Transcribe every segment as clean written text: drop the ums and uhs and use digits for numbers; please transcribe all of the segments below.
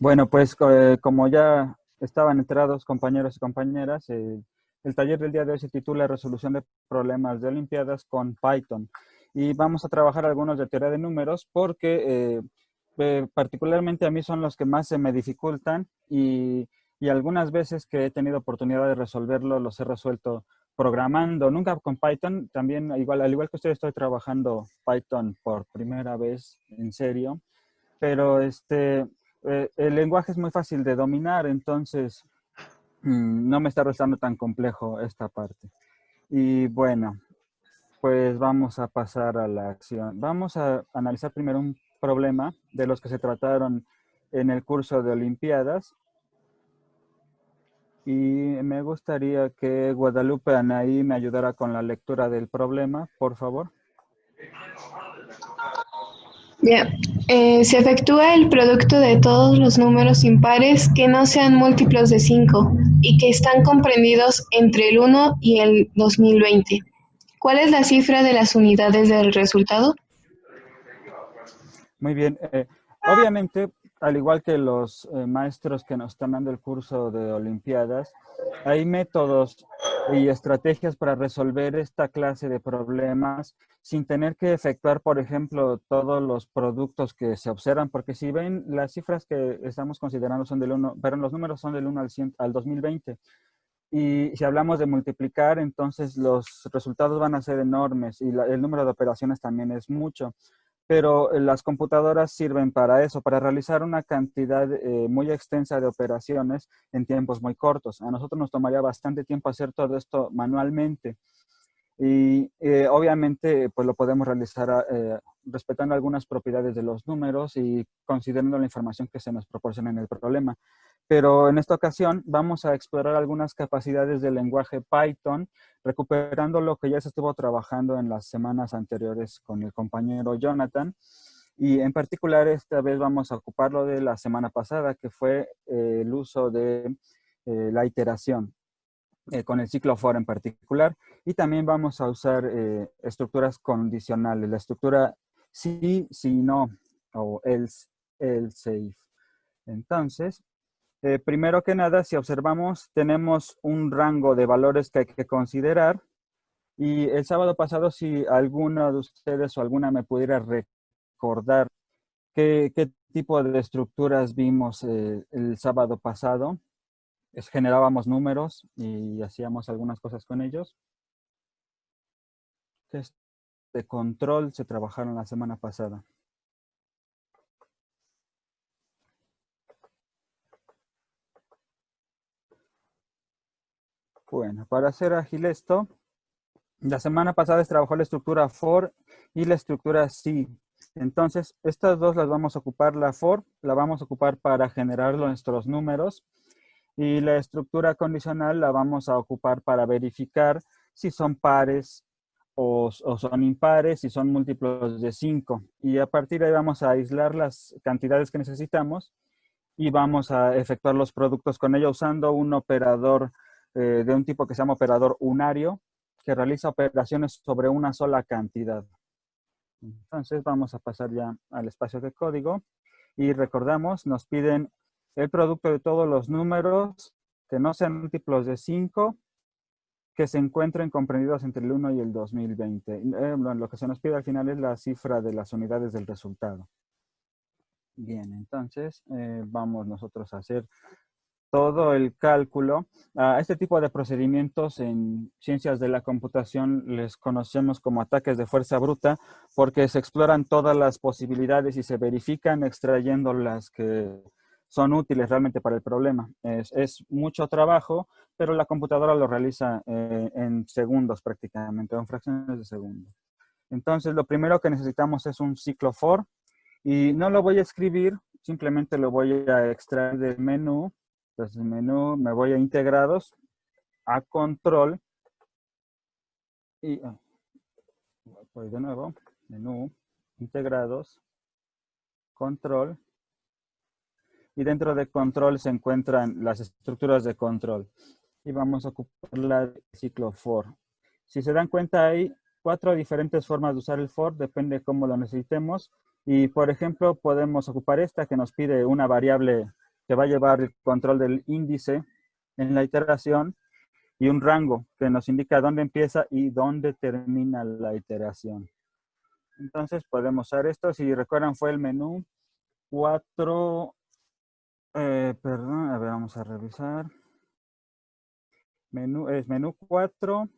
Bueno, pues como ya estaban enterados compañeros y compañeras, el taller del día de hoy se titula Resolución de problemas de Olimpiadas con Python. Y vamos a trabajar algunos de teoría de números porque particularmente a mí son los que más se me dificultan y algunas veces que he tenido oportunidad de resolverlo los he resuelto programando, nunca con Python, también igual, al igual que usted estoy trabajando Python por primera vez en serio, pero el lenguaje es muy fácil de dominar, entonces no me está resultando tan complejo esta parte. Y bueno, pues vamos a pasar a la acción. Vamos a analizar primero un problema de los que se trataron en el curso de Olimpiadas. Y me gustaría que Guadalupe Anaí me ayudara con la lectura del problema, por favor. Ya. Se efectúa el producto de todos los números impares que no sean múltiplos de 5 y que están comprendidos entre el 1 y el 2020. ¿Cuál es la cifra de las unidades del resultado? Muy bien. Obviamente, al igual que los maestros que nos están dando el curso de Olimpiadas, hay métodos y estrategias para resolver esta clase de problemas sin tener que efectuar, por ejemplo, todos los productos que se observan, porque si ven, las cifras que estamos considerando son del 1, pero los números son del 1 al, 100, al 2020. Y si hablamos de multiplicar, entonces los resultados van a ser enormes y el número de operaciones también es mucho. Pero las computadoras sirven para eso, para realizar una cantidad muy extensa de operaciones en tiempos muy cortos. A nosotros nos tomaría bastante tiempo hacer todo esto manualmente. Y obviamente pues lo podemos realizar respetando algunas propiedades de los números y considerando la información que se nos proporciona en el problema. Pero en esta ocasión vamos a explorar algunas capacidades del lenguaje Python, recuperando lo que ya se estuvo trabajando en las semanas anteriores con el compañero Jonathan. Y en particular esta vez vamos a ocupar lo de la semana pasada, que fue el uso de la iteración con el ciclo for en particular. Y también vamos a usar estructuras condicionales, la estructura sí, si no, o else, else if. Entonces, primero que nada, si observamos, tenemos un rango de valores que hay que considerar. Y el sábado pasado, si alguno de ustedes o alguna me pudiera recordar qué tipo de estructuras vimos el sábado pasado, generábamos números y hacíamos algunas cosas con ellos. Test de control se trabajaron la semana pasada. Bueno, para hacer ágil esto, la semana pasada se trabajó la estructura for y la estructura si. Entonces, estas dos las vamos a ocupar. La for la vamos a ocupar para generar nuestros números y la estructura condicional la vamos a ocupar para verificar si son pares o son impares, si son múltiplos de 5. Y a partir de ahí vamos a aislar las cantidades que necesitamos y vamos a efectuar los productos con ella usando un operador de un tipo que se llama operador unario, que realiza operaciones sobre una sola cantidad. Entonces vamos a pasar ya al espacio de código y recordamos, nos piden el producto de todos los números que no sean múltiplos de 5 que se encuentren comprendidos entre el 1 y el 2020. Lo que se nos pide al final es la cifra de las unidades del resultado. Bien, entonces vamos nosotros a hacer todo el cálculo. A este tipo de procedimientos en ciencias de la computación les conocemos como ataques de fuerza bruta porque se exploran todas las posibilidades y se verifican extrayendo las que son útiles realmente para el problema. Es mucho trabajo, pero la computadora lo realiza en segundos prácticamente, en fracciones de segundo. Entonces, lo primero que necesitamos es un ciclo for y no lo voy a escribir, simplemente lo voy a extraer del menú. Entonces, el menú me voy a integrados, a control y voy de nuevo, menú, integrados, control. Y dentro de control se encuentran las estructuras de control. Y vamos a ocupar la ciclo for. Si se dan cuenta, hay 4 diferentes formas de usar el for, depende de cómo lo necesitemos. Y por ejemplo, podemos ocupar esta que nos pide una variable que va a llevar el control del índice en la iteración, y un rango que nos indica dónde empieza y dónde termina la iteración. Entonces podemos usar esto. Si recuerdan, fue el menú 4, perdón, a ver, vamos a revisar. Es menú 4,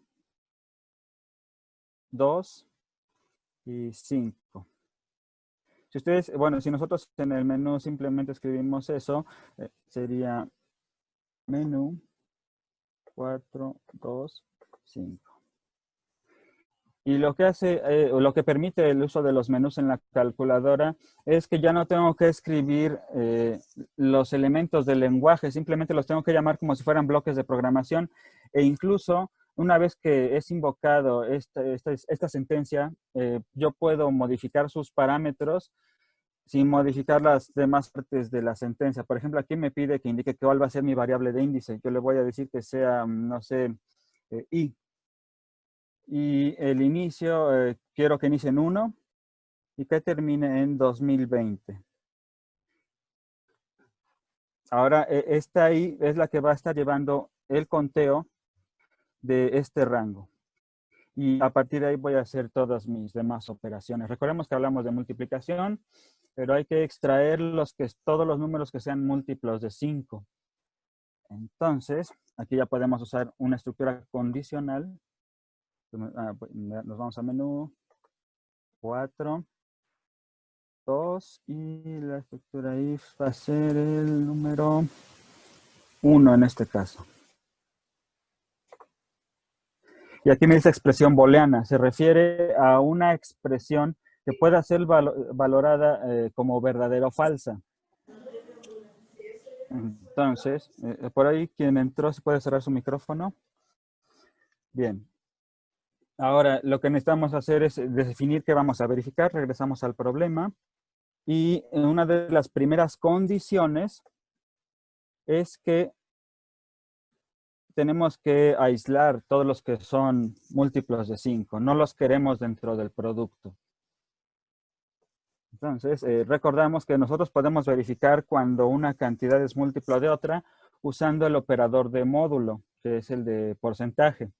2 y 5. Si ustedes, bueno, si nosotros en el menú simplemente escribimos eso, sería menú 4, 2, 5. Y lo que hace, o lo que permite el uso de los menús en la calculadora es que ya no tengo que escribir los elementos del lenguaje, simplemente los tengo que llamar como si fueran bloques de programación, e incluso una vez que es invocado esta sentencia, yo puedo modificar sus parámetros sin modificar las demás partes de la sentencia. Por ejemplo, aquí me pide que indique cuál va a ser mi variable de índice. Yo le voy a decir que sea, no sé, i. Y el inicio, quiero que inicie en 1 y que termine en 2020. Ahora, esta i es la que va a estar llevando el conteo de este rango. Y a partir de ahí voy a hacer todas mis demás operaciones. Recordemos que hablamos de multiplicación, pero hay que extraer todos los números que sean múltiplos de 5. Entonces, aquí ya podemos usar una estructura condicional. Nos vamos a menú 4, 2 y la estructura if va a ser el número 1 en este caso. Y aquí me dice expresión booleana. Se refiere a una expresión que pueda ser valorada como verdadera o falsa. Entonces, por ahí quien entró, ¿se puede cerrar su micrófono? Bien. Ahora, lo que necesitamos hacer es definir qué vamos a verificar. Regresamos al problema. Y una de las primeras condiciones es que tenemos que aislar todos los que son múltiplos de 5. No los queremos dentro del producto. Entonces, recordamos que nosotros podemos verificar cuando una cantidad es múltiplo de otra usando el operador de módulo, que es el de porcentaje.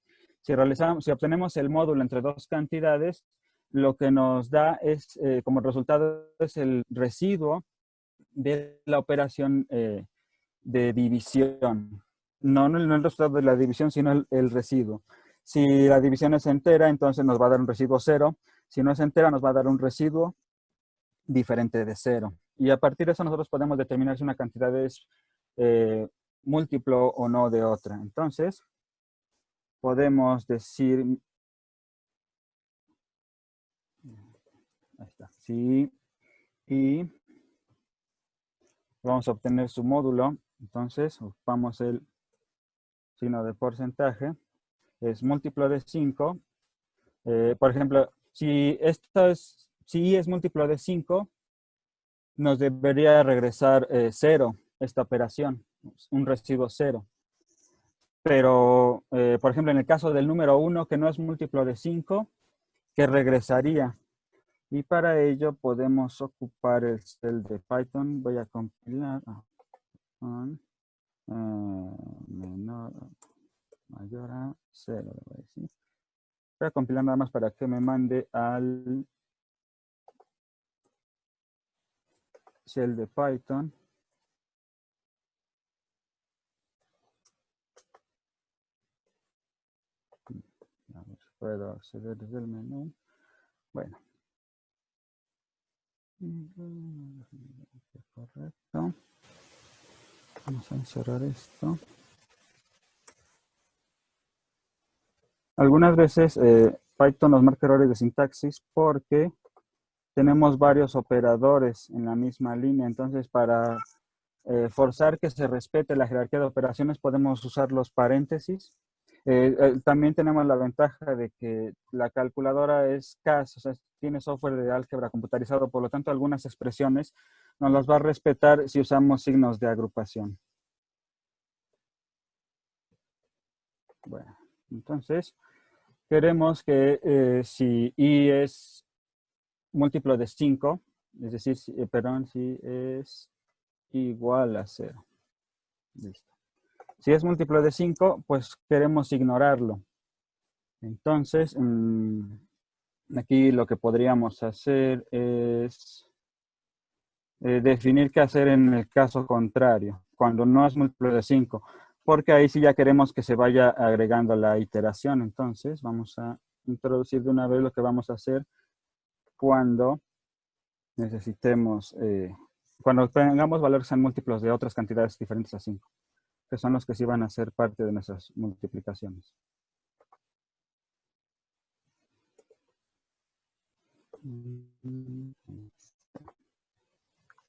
Si obtenemos el módulo entre dos cantidades, lo que nos da es, como resultado, es el residuo de la operación de división. No el resultado de la división, sino el residuo. Si la división es entera, entonces nos va a dar un residuo 0. Si no es entera, nos va a dar un residuo diferente de 0. Y a partir de eso nosotros podemos determinar si una cantidad es múltiplo o no de otra. Entonces, podemos decir, ahí está, sí, y vamos a obtener su módulo. Entonces, ocupamos el signo de porcentaje. Es múltiplo de 5. Por ejemplo, si i es múltiplo de 5, nos debería regresar 0 esta operación, un residuo 0. Pero, por ejemplo, en el caso del número 1, que no es múltiplo de 5, ¿qué regresaría? Y para ello podemos ocupar el cell de Python. Voy a compilar. Menor, mayor a 0. Voy a compilar nada más para que me mande al shell de Python. A ver si puedo acceder desde el menú. Bueno. Correcto. Vamos a encerrar esto. Algunas veces Python nos marca errores de sintaxis porque tenemos varios operadores en la misma línea. Entonces, para forzar que se respete la jerarquía de operaciones, podemos usar los paréntesis. También tenemos la ventaja de que la calculadora es CAS, o sea, tiene software de álgebra computarizado, por lo tanto, algunas expresiones nos las va a respetar si usamos signos de agrupación. Bueno, entonces, queremos que si i es múltiplo de 5, es decir, si es igual a 0. Listo. Si es múltiplo de 5, pues queremos ignorarlo. Entonces, aquí lo que podríamos hacer es definir qué hacer en el caso contrario, cuando no es múltiplo de 5, porque ahí sí ya queremos que se vaya agregando la iteración. Entonces, vamos a introducir de una vez lo que vamos a hacer cuando necesitemos, cuando tengamos valores que sean múltiplos de otras cantidades diferentes a 5, que son los que sí van a ser parte de nuestras multiplicaciones.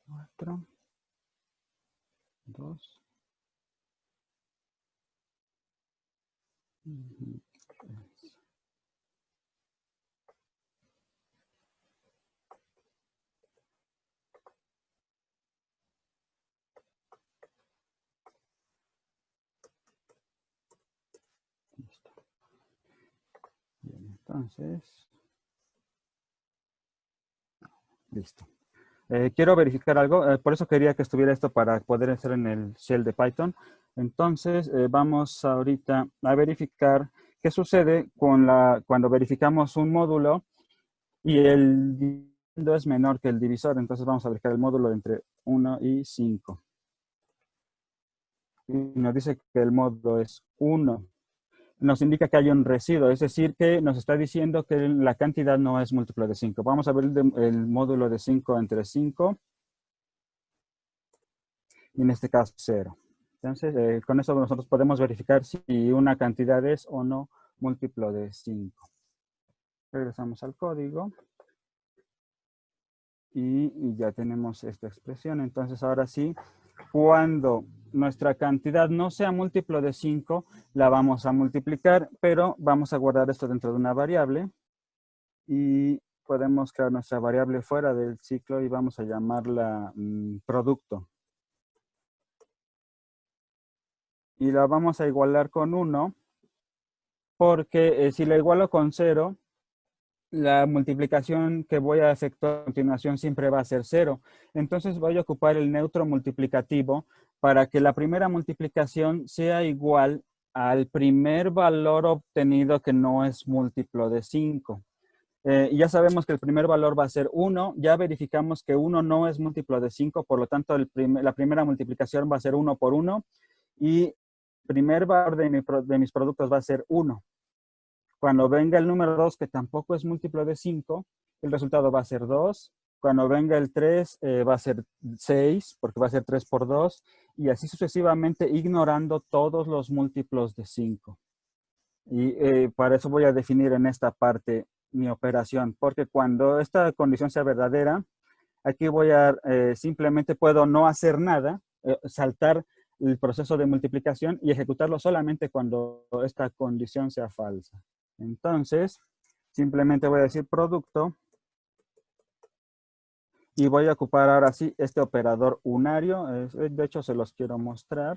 4, 2, 3. Listo. Bien, entonces, listo. Quiero verificar algo, por eso quería que estuviera esto para poder hacer en el shell de Python. Entonces, vamos ahorita a verificar qué sucede cuando verificamos un módulo y el dividendo es menor que el divisor. Entonces, vamos a verificar el módulo entre 1 y 5. Y nos dice que el módulo es 1. Nos indica que hay un residuo, es decir, que nos está diciendo que la cantidad no es múltiplo de 5. Vamos a ver el módulo de 5 entre 5. Y en este caso 0. Entonces, con eso nosotros podemos verificar si una cantidad es o no múltiplo de 5. Regresamos al código. Y ya tenemos esta expresión. Entonces, ahora sí, cuando nuestra cantidad no sea múltiplo de 5, la vamos a multiplicar, pero vamos a guardar esto dentro de una variable. Y podemos crear nuestra variable fuera del ciclo y vamos a llamarla producto. Y la vamos a igualar con 1, porque si la igualo con 0, la multiplicación que voy a efectuar a continuación siempre va a ser 0. Entonces voy a ocupar el neutro multiplicativo para que la primera multiplicación sea igual al primer valor obtenido que no es múltiplo de 5. Y ya sabemos que el primer valor va a ser 1. Ya verificamos que 1 no es múltiplo de 5, por lo tanto la primera multiplicación va a ser 1 por 1. Y el primer valor de mis productos va a ser 1. Cuando venga el número 2, que tampoco es múltiplo de 5, el resultado va a ser 2. Cuando venga el 3, va a ser 6, porque va a ser 3 por 2. Y así sucesivamente, ignorando todos los múltiplos de 5. Y para eso voy a definir en esta parte mi operación, porque cuando esta condición sea verdadera, aquí voy a, simplemente puedo no hacer nada, saltar el proceso de multiplicación y ejecutarlo solamente cuando esta condición sea falsa. Entonces, simplemente voy a decir producto y voy a ocupar ahora sí este operador unario. De hecho, se los quiero mostrar.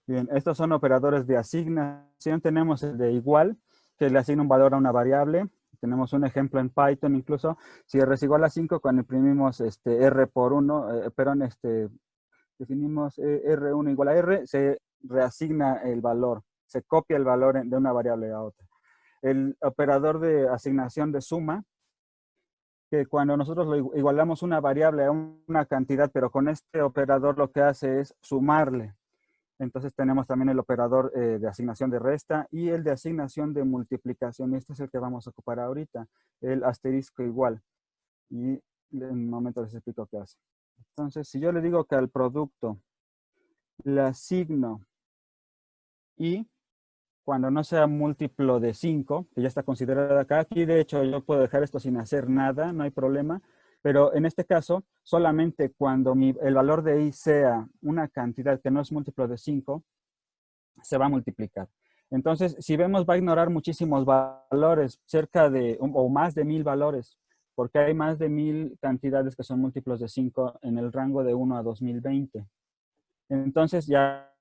Bien, estos son operadores de asignación. Tenemos el de igual, que le asigna un valor a una variable. Tenemos un ejemplo en Python incluso. Si R es igual a 5, cuando imprimimos R por 1, definimos R1 igual a R, se reasigna el valor, se copia el valor de una variable a otra. El operador de asignación de suma, que cuando nosotros lo igualamos una variable a una cantidad, pero con este operador lo que hace es sumarle. Entonces tenemos también el operador de asignación de resta y el de asignación de multiplicación. Este es el que vamos a ocupar ahorita, el asterisco igual. Y en un momento les explico qué hace. Entonces, si yo le digo que al producto le asigno y cuando no sea múltiplo de 5, que ya está considerado acá, aquí de hecho yo puedo dejar esto sin hacer nada, no hay problema, pero en este caso, solamente cuando el valor de i sea una cantidad que no es múltiplo de 5, se va a multiplicar. Entonces, si vemos, va a ignorar muchísimos valores, cerca de, o más de 1000 valores, porque hay más de 1000 cantidades que son múltiplos de 5 en el rango de 1 a 2020. Entonces, ya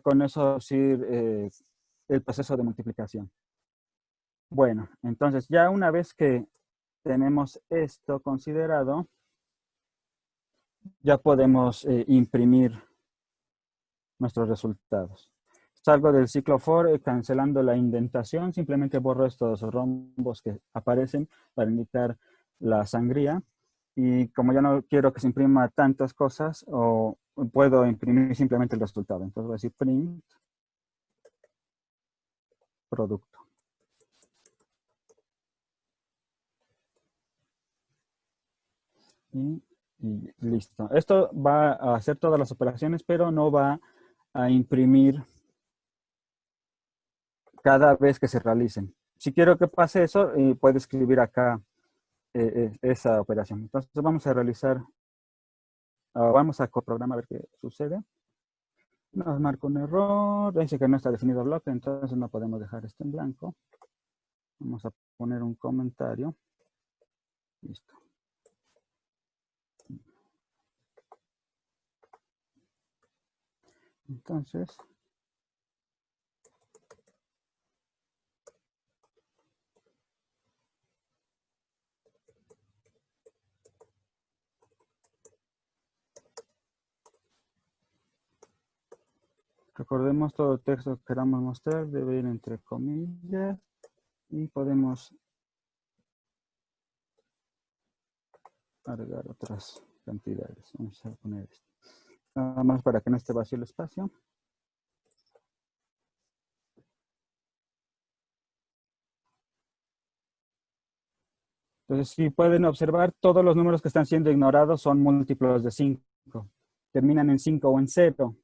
con eso sí, el proceso de multiplicación. Bueno, entonces ya una vez que tenemos esto considerado, ya podemos imprimir nuestros resultados. Salgo del ciclo for, cancelando la indentación, simplemente borro estos rombos que aparecen para indicar la sangría. Y como ya no quiero que se imprima tantas cosas, o puedo imprimir simplemente el resultado. Entonces voy a decir print producto. Y listo. Esto va a hacer todas las operaciones, pero no va a imprimir cada vez que se realicen. Si quiero que pase eso, puedo escribir acá esa operación. Entonces vamos a realizar, vamos a coprogramar a ver qué sucede. Nos marca un error, dice que no está definido bloque, entonces no podemos dejar esto en blanco. Vamos a poner un comentario. Listo. Entonces, recordemos todo el texto que queramos mostrar debe ir entre comillas y podemos agregar otras cantidades. Vamos a poner esto. Nada más para que no esté vacío el espacio. Entonces, si pueden observar, todos los números que están siendo ignorados son múltiplos de 5. Terminan en 5 o en 0.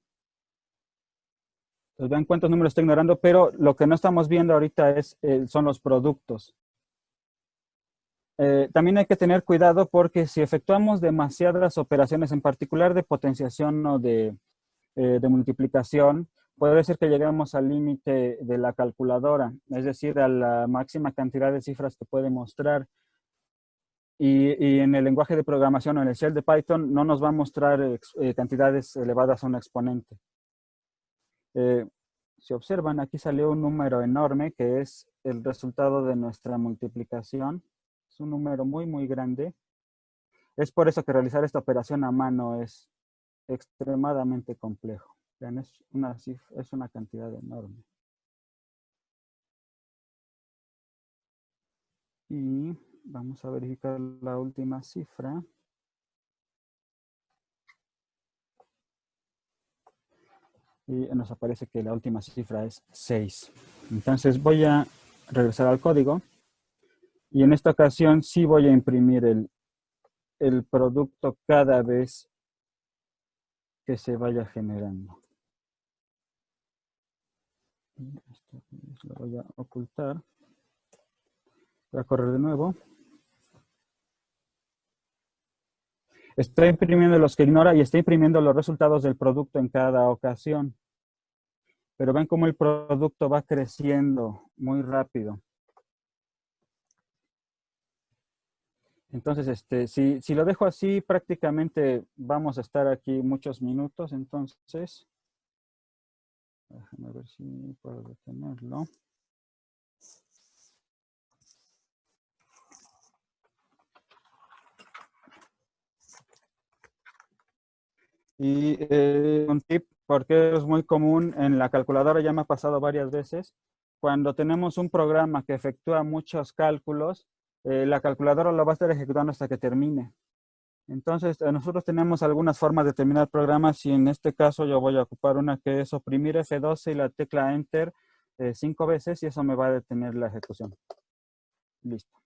Entonces, vean cuántos números estoy ignorando, pero lo que no estamos viendo ahorita son los productos. También hay que tener cuidado porque si efectuamos demasiadas operaciones, en particular de potenciación o de multiplicación, puede ser que lleguemos al límite de la calculadora, es decir, a la máxima cantidad de cifras que puede mostrar. Y en el lenguaje de programación o en el shell de Python no nos va a mostrar cantidades elevadas a un exponente. Si observan, aquí salió un número enorme que es el resultado de nuestra multiplicación. Es un número muy, muy grande. Es por eso que realizar esta operación a mano es extremadamente complejo. Vean, es una cantidad enorme. Y vamos a verificar la última cifra. Y nos aparece que la última cifra es 6. Entonces voy a regresar al código. Y en esta ocasión sí voy a imprimir el producto cada vez que se vaya generando. Esto lo voy a ocultar. Voy a correr de nuevo. Estoy imprimiendo los que ignora y estoy imprimiendo los resultados del producto en cada ocasión. Pero ven cómo el producto va creciendo muy rápido. Entonces, si lo dejo así, prácticamente vamos a estar aquí muchos minutos. Entonces, déjame ver si puedo detenerlo. Y un tip, porque es muy común en la calculadora, ya me ha pasado varias veces, cuando tenemos un programa que efectúa muchos cálculos, la calculadora lo va a estar ejecutando hasta que termine. Entonces, nosotros tenemos algunas formas de terminar programas y en este caso yo voy a ocupar una que es oprimir F12 y la tecla Enter 5 veces y eso me va a detener la ejecución. Listo.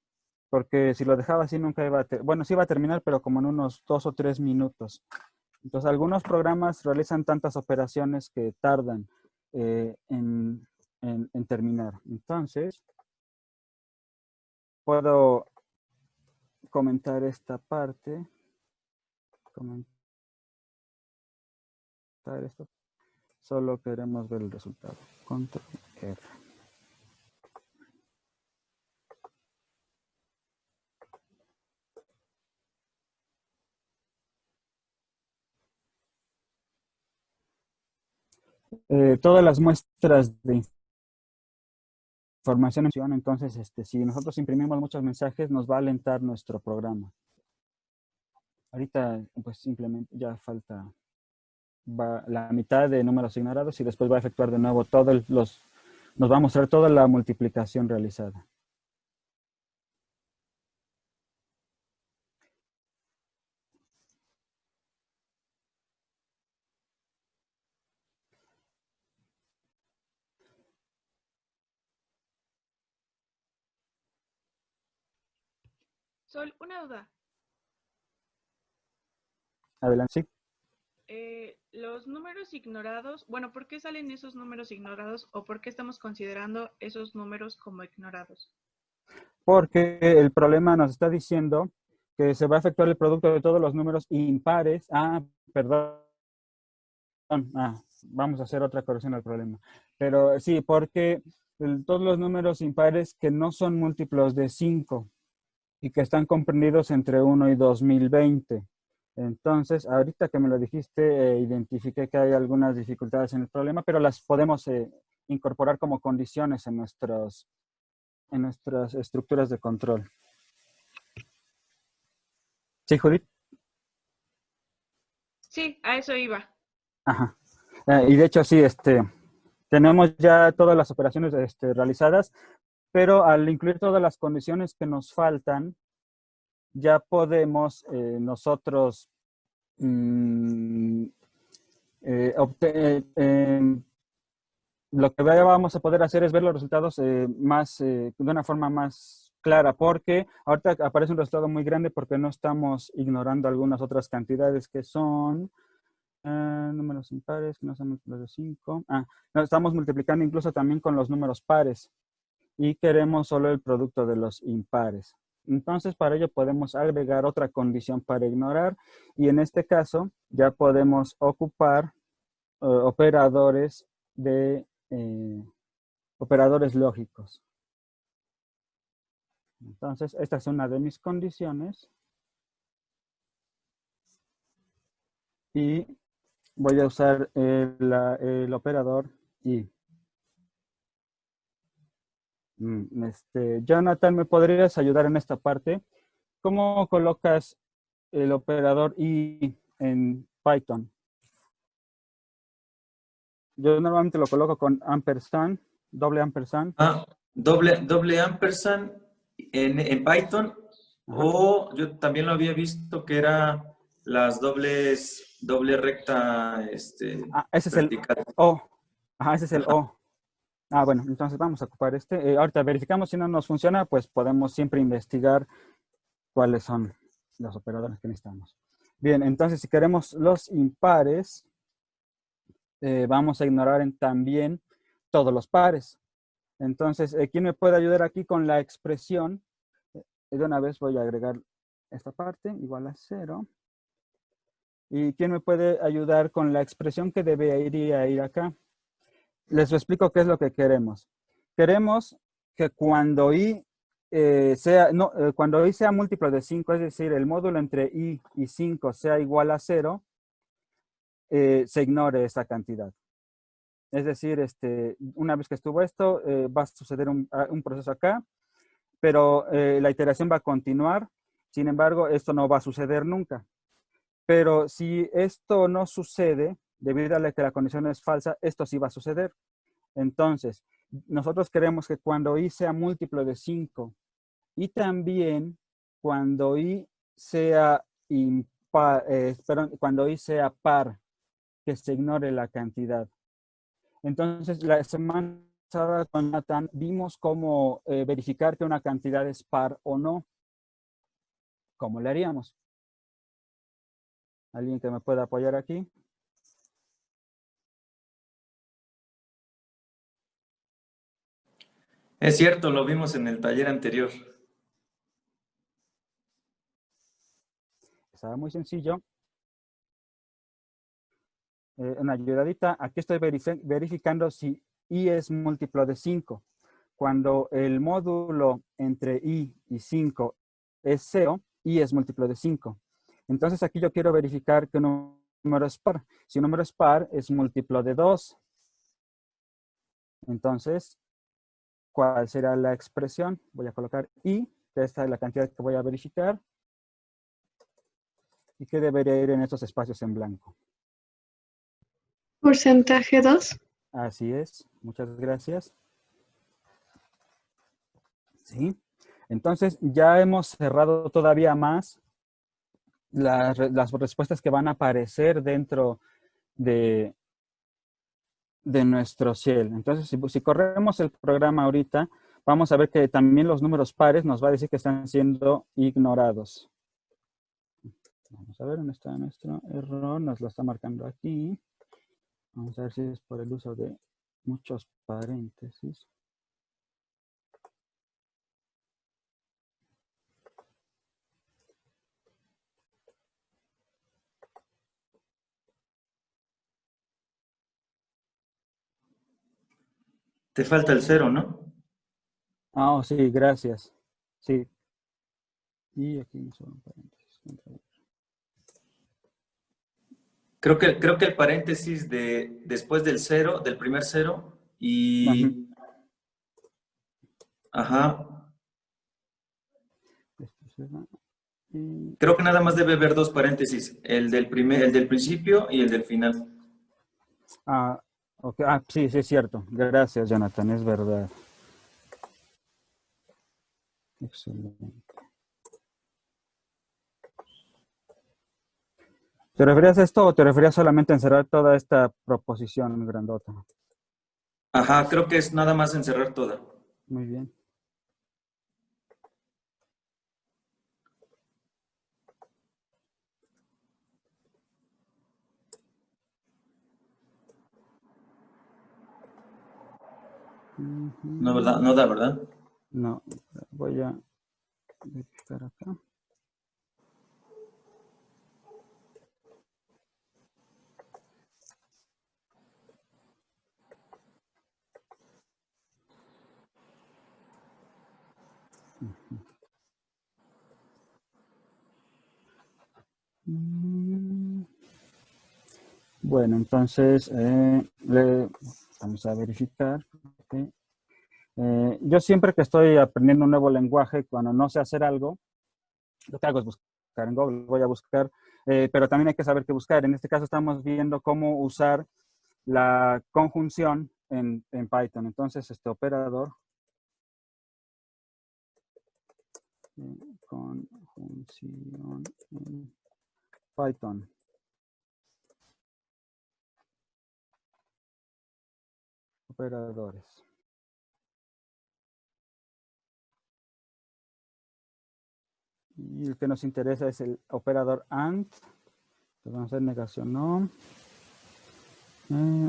Porque si lo dejaba así nunca iba a bueno, sí iba a terminar, pero como en unos 2 o 3 minutos. Entonces, algunos programas realizan tantas operaciones que tardan en terminar. Entonces, puedo comentar esta parte. Comentar esto. Solo queremos ver el resultado. Control R. Todas las muestras de información, entonces si nosotros imprimimos muchos mensajes nos va a alentar nuestro programa. Ahorita pues simplemente ya falta la mitad de números ignorados y después va a efectuar de nuevo nos va a mostrar toda la multiplicación realizada. Sol, una duda. Adelante, sí. Los números ignorados, bueno, ¿por qué salen esos números ignorados o por qué estamos considerando esos números como ignorados? Porque el problema nos está diciendo que se va a efectuar el producto de todos los números impares. Perdón. Vamos a hacer otra corrección al problema. Pero sí, porque todos los números impares que no son múltiplos de 5 y que están comprendidos entre 1 y 2020. Entonces, ahorita que me lo dijiste, identifiqué que hay algunas dificultades en el problema, pero las podemos incorporar como condiciones en nuestras estructuras de control. ¿Sí, Judith? Sí, a eso iba. Ajá. Y de hecho, sí, tenemos ya todas las operaciones realizadas, pero al incluir todas las condiciones que nos faltan, ya podemos nosotros lo que vamos a poder hacer es ver los resultados de una forma más clara, porque ahorita aparece un resultado muy grande porque no estamos ignorando algunas otras cantidades que son números impares, que no son múltiplos de 5. No, estamos multiplicando incluso también con los números pares y queremos solo el producto de los impares. Entonces, para ello podemos agregar otra condición para ignorar y en este caso ya podemos ocupar operadores lógicos. Entonces, esta es una de mis condiciones y voy a usar el operador y. Jonathan, ¿me podrías ayudar en esta parte? ¿Cómo colocas el operador y en Python? Yo normalmente lo coloco con ampersand, doble ampersand. Doble ampersand en Python. Ajá. O yo también lo había visto que era las doble recta ese es vertical. el O. Ajá, ese es el O. Bueno, entonces vamos a ocupar este. Ahorita verificamos si no nos funciona, pues podemos siempre investigar cuáles son los operadores que necesitamos. Bien, entonces si queremos los impares, vamos a ignorar también todos los pares. Entonces, ¿quién me puede ayudar aquí con la expresión? De una vez voy a agregar esta parte, igual a 0. ¿Y quién me puede ayudar con la expresión que debería ir acá? Les explico qué es lo que queremos. Queremos que cuando i sea múltiplo de 5, es decir, el módulo entre i y 5 sea igual a 0, se ignore esa cantidad. Es decir, una vez que estuvo esto, va a suceder un proceso acá, pero la iteración va a continuar. Sin embargo, esto no va a suceder nunca. Pero si esto no sucede, debido a que la condición es falsa, esto sí va a suceder. Entonces, nosotros queremos que cuando i sea múltiplo de 5 y también cuando i sea cuando i sea par, que se ignore la cantidad. Entonces, la semana pasada con Nathan vimos cómo verificar que una cantidad es par o no. ¿Cómo le haríamos? ¿Alguien que me pueda apoyar aquí? Es cierto, lo vimos en el taller anterior. Estaba muy sencillo. Una ayudadita. Aquí estoy verificando si i es múltiplo de 5. Cuando el módulo entre i y 5 es 0, i es múltiplo de 5. Entonces aquí yo quiero verificar que un número es par. Si un número es par, es múltiplo de 2. Entonces, cuál será la expresión. Voy a colocar I, que esta es la cantidad que voy a verificar. Y que debería ir en estos espacios en blanco. Porcentaje 2. Así es. Muchas gracias. ¿Sí? Entonces, ya hemos cerrado todavía más las respuestas que van a aparecer dentro de nuestro Shell. Entonces, si corremos el programa ahorita, vamos a ver que también los números pares nos va a decir que están siendo ignorados. Vamos a ver dónde está nuestro error. Nos lo está marcando aquí. Vamos a ver si es por el uso de muchos paréntesis. Te falta el 0, ¿no? Ah, oh, sí, gracias. Sí. Y aquí solo un paréntesis. Creo que el paréntesis después del 0, del primer 0, y... Ajá. Creo que nada más debe haber 2 paréntesis, el del principio y el del final. Ah, okay. Ah, sí, sí es cierto. Gracias, Jonathan, es verdad. Excelente. ¿Te referías a esto o te referías solamente a encerrar toda esta proposición grandota? Ajá, creo que es nada más encerrar toda. Muy bien. No, ¿verdad? No da, ¿verdad? No, voy a verificar acá. Bueno, entonces vamos a verificar. Okay. Yo siempre que estoy aprendiendo un nuevo lenguaje, cuando no sé hacer algo, lo que hago es buscar en Google, voy a buscar, pero también hay que saber qué buscar. En este caso estamos viendo cómo usar la conjunción en Python. Entonces, este operador, conjunción en Python. Operadores. Y el que nos interesa es el operador AND. Entonces vamos a hacer negación no.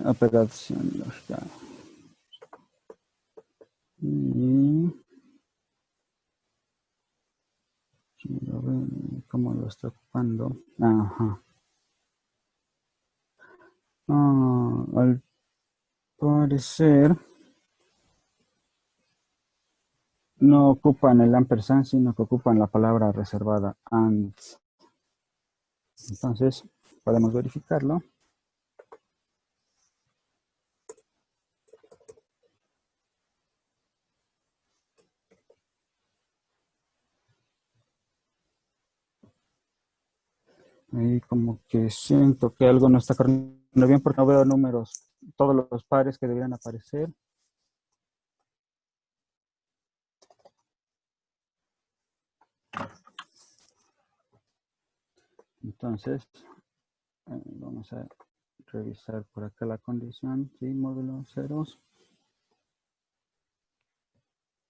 Operación lógica. Y quiero ver cómo lo está ocupando. Ajá. Al parecer no ocupan el ampersand, sino que ocupan la palabra reservada AND. Entonces, podemos verificarlo. Ahí como que siento que algo no está corriendo bien porque no veo números, todos los pares que deberían aparecer. Entonces, vamos a revisar por acá la condición, sí, módulo ceros.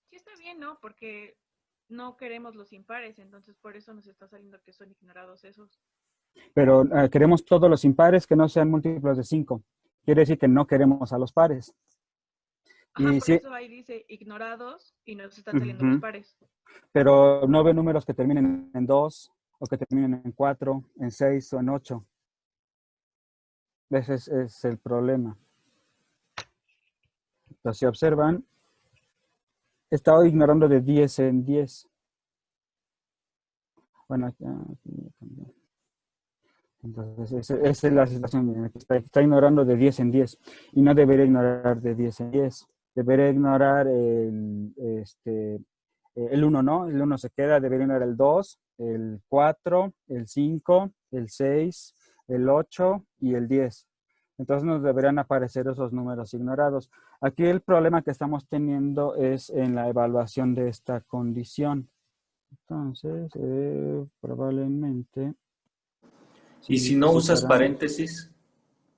Sí está bien, ¿no? Porque no queremos los impares, entonces por eso nos está saliendo que son ignorados esos. Pero queremos todos los impares que no sean múltiplos de 5. Quiere decir que no queremos a los pares. Ajá, Y por sí, eso ahí dice ignorados y nos están saliendo los pares. pero no ve números que terminen en 2 o que terminen en 4, en 6 o en 8. Ese es el problema. Entonces, si observan, he estado ignorando de 10 en 10. Bueno, aquí también. Entonces, esa es la situación en la que está ignorando de 10 en 10 y no debería ignorar de 10 en 10. debería ignorar el 1, ¿no? El 1 se queda, debería ignorar el 2, el 4, el 5, el 6, el 8 y el 10. Entonces nos deberían aparecer esos números ignorados. Aquí el problema que estamos teniendo es en la evaluación de esta condición. Entonces, probablemente... ¿Y si no usas paréntesis?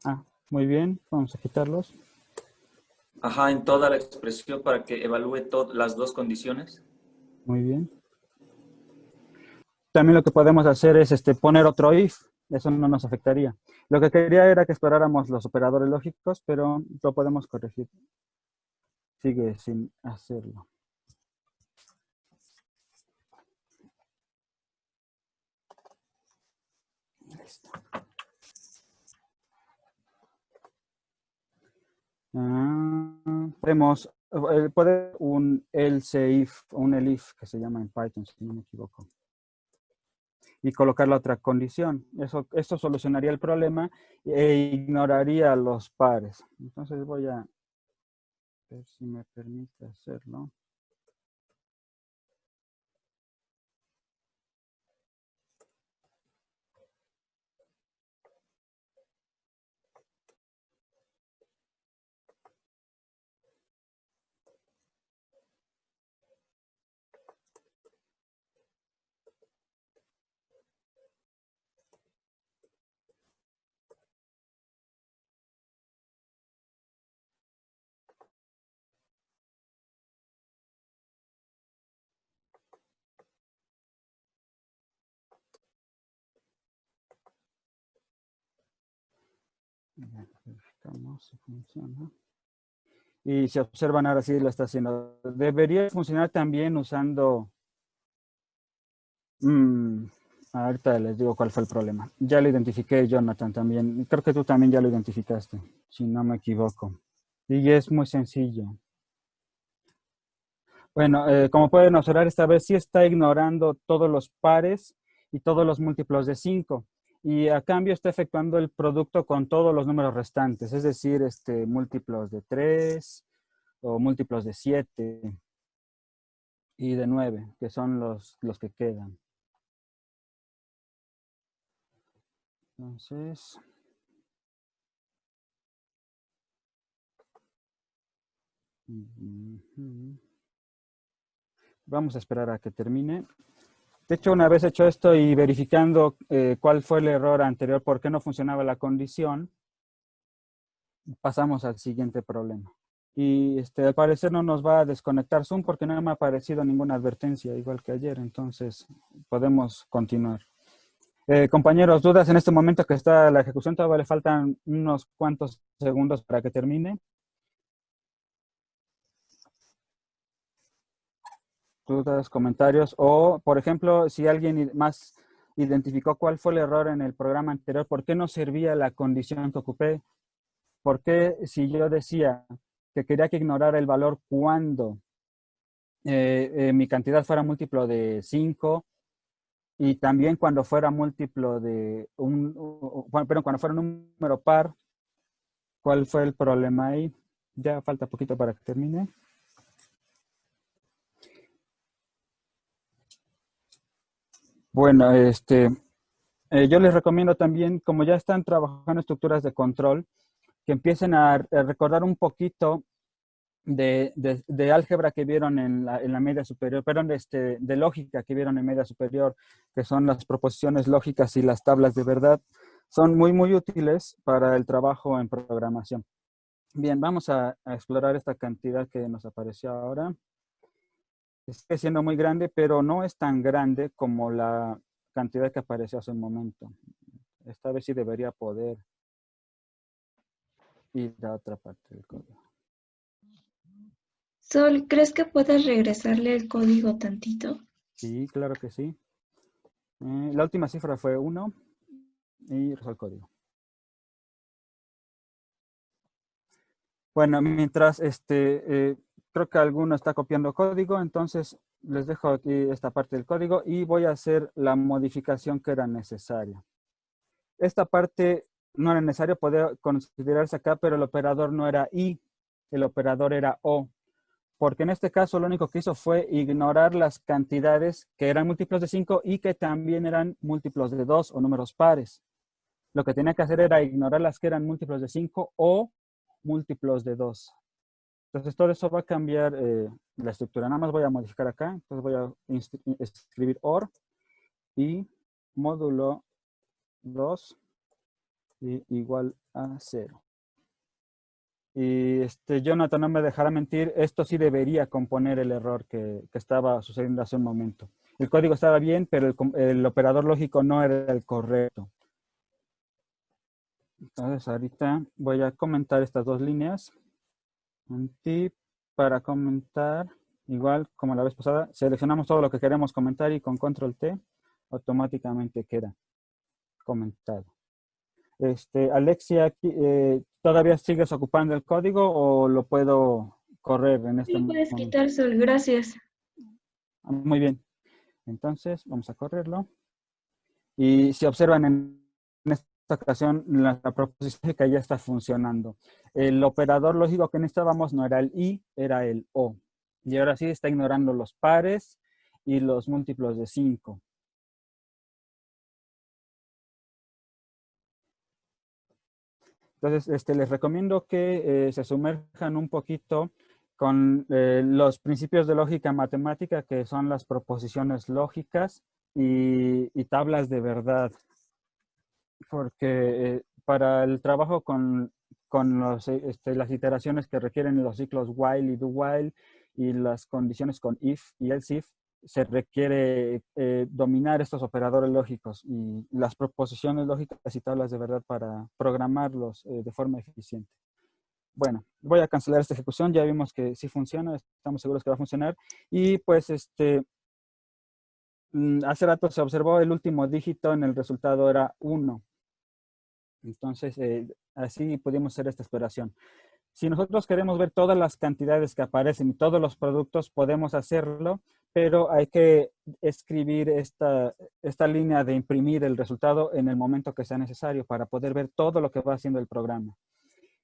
Ah, muy bien. Vamos a quitarlos. Ajá, en toda la expresión para que evalúe las dos condiciones. Muy bien. También lo que podemos hacer es poner otro if. Eso no nos afectaría. Lo que quería era que exploráramos los operadores lógicos, pero lo podemos corregir. Sigue sin hacerlo. Listo. Podemos poner un else if, un elif que se llama en Python, si no me equivoco. Y colocar la otra condición. Esto solucionaría el problema e ignoraría los pares. Entonces voy a ver si me permite hacerlo. Verificamos si funciona. Y si observan ahora sí lo está haciendo. Debería funcionar también usando... ahorita les digo cuál fue el problema. Ya lo identifiqué, Jonathan, también. Creo que tú también ya lo identificaste, si no me equivoco. Y es muy sencillo. Bueno, como pueden observar, esta vez sí está ignorando todos los pares y todos los múltiplos de 5. Y a cambio está efectuando el producto con todos los números restantes, es decir, múltiplos de 3 o múltiplos de 7 y de 9, que son los que quedan. Entonces... vamos a esperar a que termine. De hecho, una vez hecho esto y verificando cuál fue el error anterior, por qué no funcionaba la condición, pasamos al siguiente problema. Y al parecer no nos va a desconectar Zoom porque no me ha aparecido ninguna advertencia, igual que ayer. Entonces, podemos continuar. Compañeros, ¿dudas en este momento que está la ejecución? Todavía le faltan unos cuantos segundos para que termine. Dudas, comentarios, o por ejemplo, si alguien más identificó cuál fue el error en el programa anterior, ¿por qué no servía la condición que ocupé? ¿Por qué si yo decía que quería que ignorara el valor cuando mi cantidad fuera múltiplo de 5 y también cuando fuera múltiplo de cuando fuera un número par, ¿cuál fue el problema ahí? Ya falta poquito para que termine. Bueno, yo les recomiendo también, como ya están trabajando estructuras de control, que empiecen a recordar un poquito de álgebra que vieron en la media superior, perdón, de lógica que vieron en media superior, que son las proposiciones lógicas y las tablas de verdad. Son muy, muy útiles para el trabajo en programación. Bien, vamos a explorar esta cantidad que nos apareció ahora. Sigue siendo muy grande, pero no es tan grande como la cantidad que apareció hace un momento. Esta vez sí debería poder ir a otra parte del código. Sol, ¿crees que puedas regresarle el código tantito? Sí, claro que sí. La última cifra fue 1 y regresó el código. Bueno, mientras creo que alguno está copiando código, entonces les dejo aquí esta parte del código y voy a hacer la modificación que era necesaria. Esta parte no era necesaria, podía considerarse acá, pero el operador no era i. el operador era O, porque en este caso lo único que hizo fue ignorar las cantidades que eran múltiplos de 5 y que también eran múltiplos de 2 o números pares. Lo que tenía que hacer era ignorar las que eran múltiplos de 5 o múltiplos de 2. Entonces todo eso va a cambiar la estructura. Nada más voy a modificar acá. Entonces voy a escribir OR y módulo 2 igual a 0. Y Jonathan no me dejará mentir, esto sí debería componer el error que estaba sucediendo hace un momento. El código estaba bien, pero el operador lógico no era el correcto. Entonces ahorita voy a comentar estas dos líneas. Un tip para comentar, igual como la vez pasada, seleccionamos todo lo que queremos comentar y con control T automáticamente queda comentado. Alexia, ¿todavía sigues ocupando el código o lo puedo correr en este Sí, puedes momento? quitar, Sol, gracias. Muy bien. Entonces, vamos a correrlo. Y si observan en esta ocasión, la proposición que ya está funcionando. El operador lógico que necesitábamos no era el I, era el O. Y ahora sí está ignorando los pares y los múltiplos de 5. Entonces, les recomiendo que se sumerjan un poquito con los principios de lógica matemática, que son las proposiciones lógicas y tablas de verdad. Porque para el trabajo con las iteraciones que requieren los ciclos while y do while y las condiciones con if y else if, se requiere dominar estos operadores lógicos y las proposiciones lógicas y tablas de verdad para programarlos de forma eficiente. Bueno, voy a cancelar esta ejecución. Ya vimos que sí funciona, estamos seguros que va a funcionar. Y pues hace rato se observó el último dígito en el resultado era 1. Entonces, así pudimos hacer esta exploración. Si nosotros queremos ver todas las cantidades que aparecen y todos los productos, podemos hacerlo, pero hay que escribir esta línea de imprimir el resultado en el momento que sea necesario para poder ver todo lo que va haciendo el programa.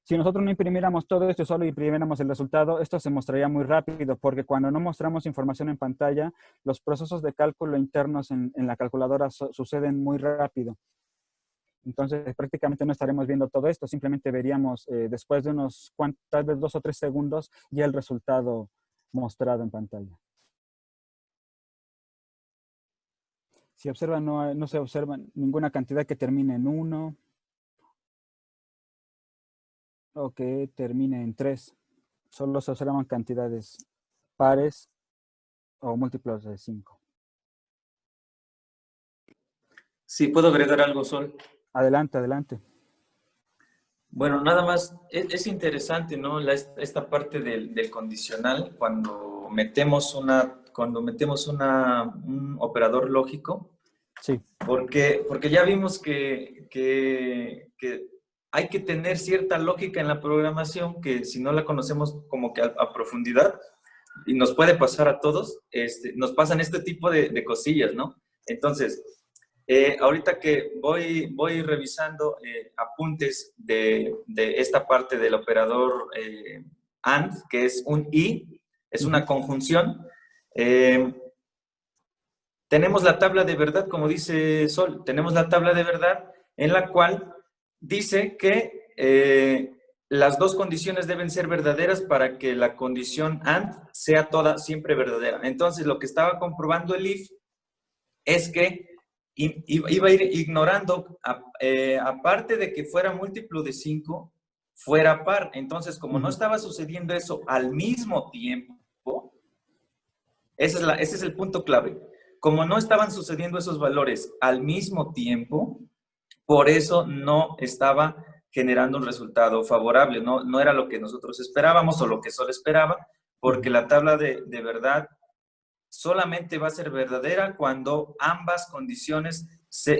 Si nosotros no imprimiéramos todo esto y solo imprimiéramos el resultado, esto se mostraría muy rápido, porque cuando no mostramos información en pantalla, los procesos de cálculo internos en la calculadora suceden muy rápido. Entonces, prácticamente no estaremos viendo todo esto, simplemente veríamos después de unos tal vez 2 o 3 segundos ya el resultado mostrado en pantalla. Si observan, no se observa ninguna cantidad que termine en 1 o que termine en 3. Solo se observan cantidades pares o múltiplos de 5. Sí, ¿puedo agregar algo, Sol? Adelante, adelante. Bueno, nada más, es interesante, ¿no? Esta parte del condicional cuando metemos un operador lógico. Sí. Porque ya vimos que hay que tener cierta lógica en la programación que si no la conocemos como que a profundidad, y nos puede pasar a todos, nos pasan este tipo de cosillas, ¿no? Entonces, ahorita que voy revisando apuntes de esta parte del operador AND, que es un y, es una conjunción. Tenemos la tabla de verdad, como dice Sol, tenemos la tabla de verdad en la cual dice que las dos condiciones deben ser verdaderas para que la condición AND sea toda siempre verdadera. Entonces, lo que estaba comprobando el if es que iba a ir ignorando, aparte de que fuera múltiplo de 5, fuera par. Entonces, como no estaba sucediendo eso al mismo tiempo, ese es el punto clave. Como no estaban sucediendo esos valores al mismo tiempo, por eso no estaba generando un resultado favorable. No era lo que nosotros esperábamos o lo que Sol esperaba, porque la tabla de verdad solamente va a ser verdadera cuando ambas condiciones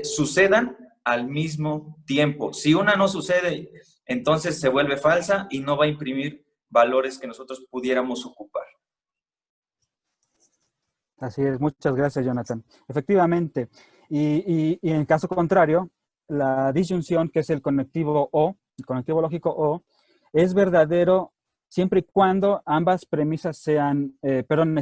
sucedan al mismo tiempo. Si una no sucede, entonces se vuelve falsa y no va a imprimir valores que nosotros pudiéramos ocupar. Así es, muchas gracias, Jonathan. Efectivamente, y en caso contrario, la disyunción, que es el conectivo O, el conectivo lógico O, es verdadero siempre y cuando ambas premisas sean,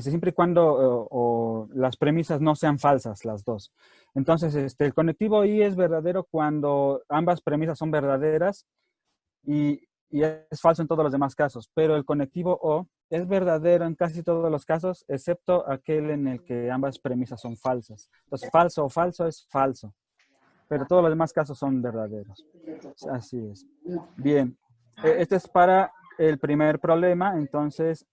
siempre y cuando o las premisas no sean falsas, las dos. Entonces, el conectivo I es verdadero cuando ambas premisas son verdaderas y es falso en todos los demás casos, pero el conectivo O es verdadero en casi todos los casos, excepto aquel en el que ambas premisas son falsas. Entonces, falso o falso es falso, pero todos los demás casos son verdaderos. Así es. Bien, este es para el primer problema, entonces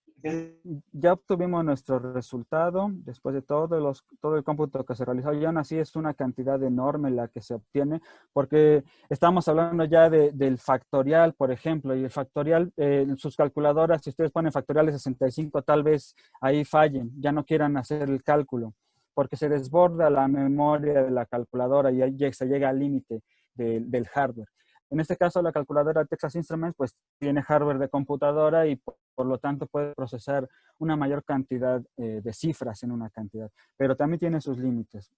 ya obtuvimos nuestro resultado después de todo el cómputo que se realizó y aún así es una cantidad enorme la que se obtiene porque estamos hablando ya del factorial, por ejemplo, y el factorial, en sus calculadoras, si ustedes ponen factorial de 65, tal vez ahí fallen, ya no quieran hacer el cálculo porque se desborda la memoria de la calculadora y ahí se llega al límite del hardware. En este caso, la calculadora Texas Instruments pues tiene hardware de computadora y por lo tanto puede procesar una mayor cantidad de cifras en una cantidad, pero también tiene sus límites.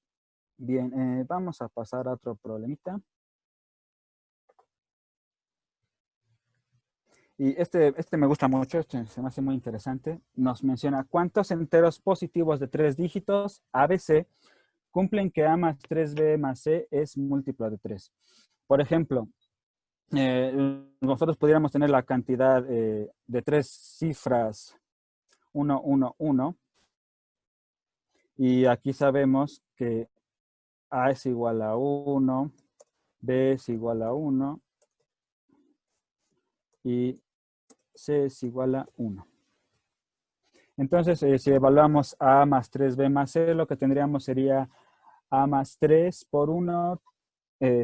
Bien, vamos a pasar a otro problemita. Y este me gusta mucho, se me hace muy interesante. Nos menciona cuántos enteros positivos de 3 dígitos ABC cumplen que A más 3B más C es múltiplo de 3. Por ejemplo, nosotros pudiéramos tener la cantidad de 3 cifras 1, 1, 1. Y aquí sabemos que A es igual a 1, B es igual a 1 y C es igual a 1. Entonces, si evaluamos A más 3B más C, lo que tendríamos sería A más 3 por 1,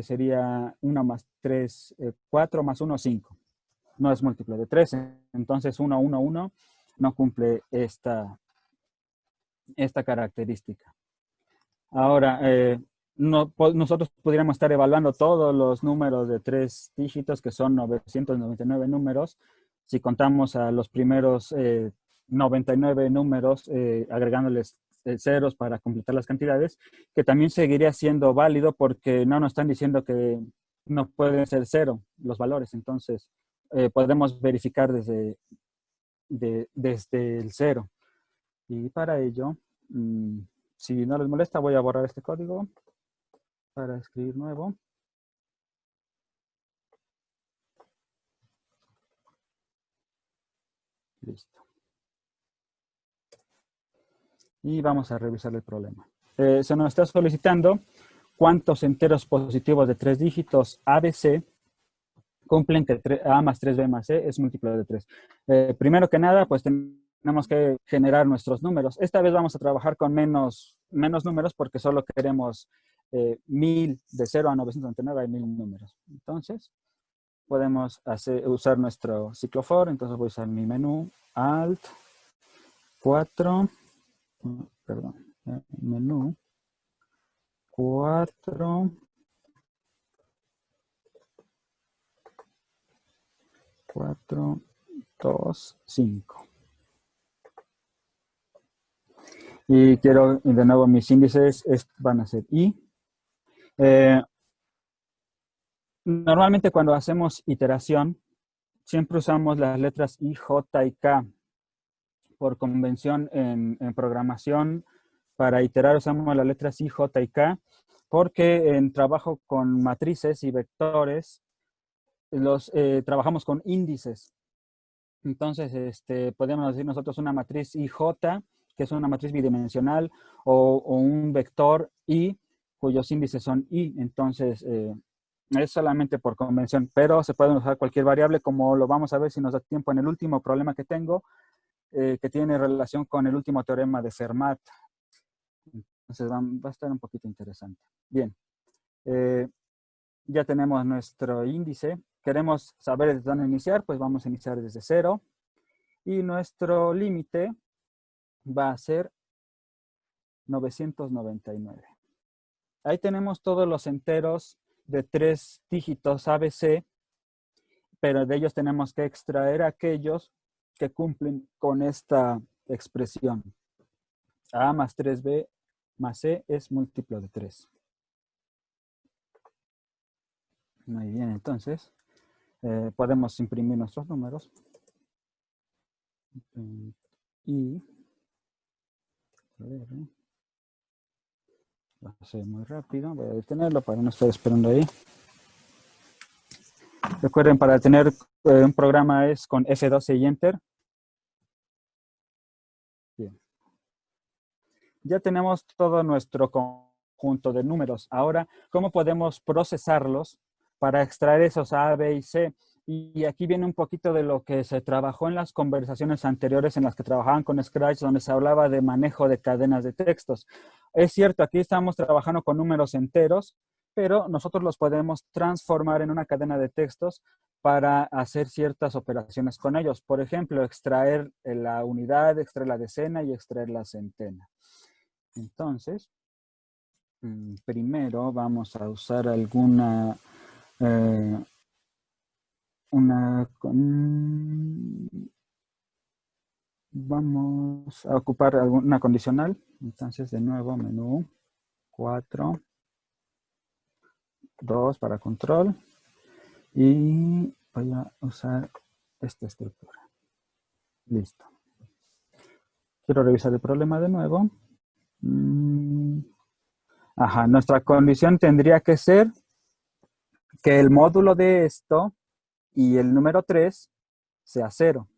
sería 1 más 3, 4 más 1, 5. No es múltiplo de 3, entonces 1, 1, 1 no cumple esta característica. Ahora, nosotros podríamos estar evaluando todos los números de 3 dígitos, que son 999 números, si contamos a los primeros 99 números, agregándoles ceros para completar las cantidades, que también seguiría siendo válido porque no nos están diciendo que no pueden ser 0 los valores. Entonces, podemos verificar desde el 0. Y para ello, si no les molesta, voy a borrar este código para escribir nuevo. Listo. Y vamos a revisar el problema. Se nos está solicitando cuántos enteros positivos de 3 dígitos ABC cumplen que A más 3B más C es múltiplo de 3. Primero que nada, pues tenemos que generar nuestros números. Esta vez vamos a trabajar con menos números porque solo queremos 1000, de 0 a 999 hay 1000 números. Entonces, podemos usar nuestro ciclo for. Entonces voy a usar mi menú, Alt, 4, perdón, menú, 4, 4, 2, 5. Y quiero, de nuevo, mis índices van a ser I. Normalmente cuando hacemos iteración, siempre usamos las letras I, J y K. Por convención en programación, para iterar usamos las letras I, J y K, porque en trabajo con matrices y vectores, trabajamos con índices. Entonces, podemos decir nosotros una matriz IJ, que es una matriz bidimensional, o un vector I, cuyos índices son I. Entonces, es solamente por convención, pero se puede usar cualquier variable, como lo vamos a ver si nos da tiempo en el último problema que tengo, que tiene relación con el último teorema de Fermat. Entonces, va a estar un poquito interesante. Bien. Ya tenemos nuestro índice. Queremos saber desde dónde iniciar, pues vamos a iniciar desde 0. Y nuestro límite va a ser 999. Ahí tenemos todos los enteros de 3 dígitos ABC, pero de ellos tenemos que extraer aquellos que cumplen con esta expresión. A más 3B más C es múltiplo de 3. Muy bien, entonces podemos imprimir nuestros números. Y, a ver, va a ser muy rápido, voy a detenerlo para no estar esperando ahí. Recuerden, para tener un programa es con F12 y Enter. Bien. Ya tenemos todo nuestro conjunto de números. Ahora, ¿cómo podemos procesarlos para extraer esos A, B y C? Y aquí viene un poquito de lo que se trabajó en las conversaciones anteriores en las que trabajaban con Scratch, donde se hablaba de manejo de cadenas de textos. Es cierto, aquí estamos trabajando con números enteros, pero nosotros los podemos transformar en una cadena de textos para hacer ciertas operaciones con ellos. Por ejemplo, extraer la unidad, extraer la decena y extraer la centena. Entonces, primero vamos a usar alguna, vamos a ocupar alguna condicional. Entonces, de nuevo, menú 4, 2 para control. Y voy a usar esta estructura. Listo. Quiero revisar el problema de nuevo. Ajá, nuestra condición tendría que ser que el módulo de esto y el número 3 sea 0.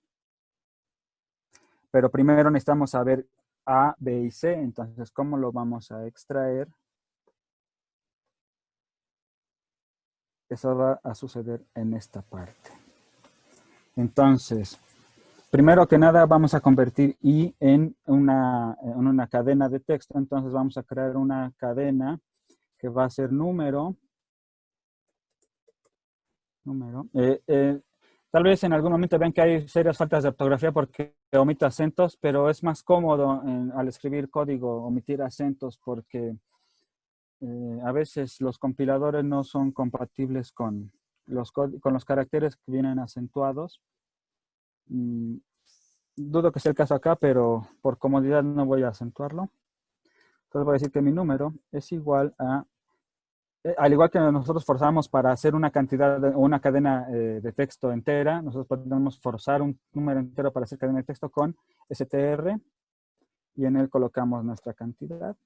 Pero primero necesitamos saber A, B y C. Entonces, ¿cómo lo vamos a extraer? Eso va a suceder en esta parte. Entonces, primero que nada vamos a convertir I en una cadena de texto. Entonces vamos a crear una cadena que va a ser número. Tal vez en algún momento vean que hay serias faltas de ortografía porque omito acentos, pero es más cómodo al escribir código omitir acentos porque a veces los compiladores no son compatibles con los caracteres que vienen acentuados. Dudo que sea el caso acá, pero por comodidad no voy a acentuarlo. Entonces voy a decir que mi número es igual a, al igual que nosotros forzamos para hacer una cantidad o una cadena de texto entera, nosotros podemos forzar un número entero para hacer cadena de texto con str y en él colocamos nuestra cantidad.